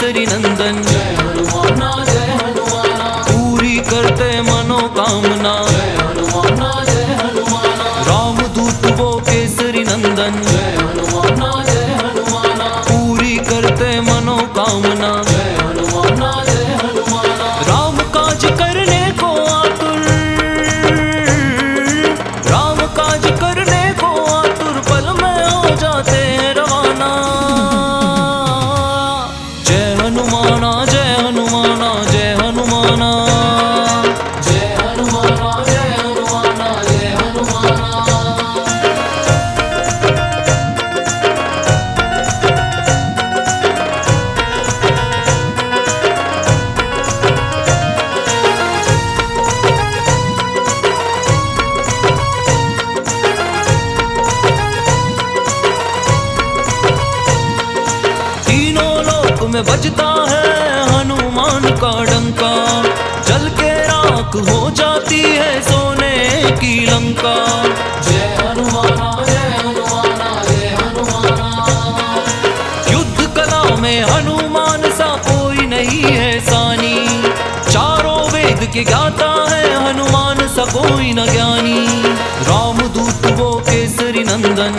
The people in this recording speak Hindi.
केसरी नंदन। जय हनुमाना जय हनुमाना, पूरी करते मनोकामना। जय हनुमाना जय हनुमाना, रामदूत वो केसरी नंदन। जय हनुमाना जय हनुमाना, पूरी करते मनोकामना। जय हनुमाना जय हनुमाना। राम काज करने को आतुर, राम काज करने को आतुर, पल में हो जाते हैं रवाना। जय हनुमाना जय हनुमाना जय हनुमाना। जय हनुमाना जय हनुमाना जय हनुमाना। तीनों लोक में बजता है हनुमान का डंका, जल के राख हो जाती है सोने की लंका। जय हनुमाना जय हनुमाना जय हनुमाना। युद्ध कला में हनुमान सा कोई नहीं है सानी, चारों वेद के ज्ञाता है हनुमान सा कोई न ज्ञानी। रामदूत वो केसरी नंदन।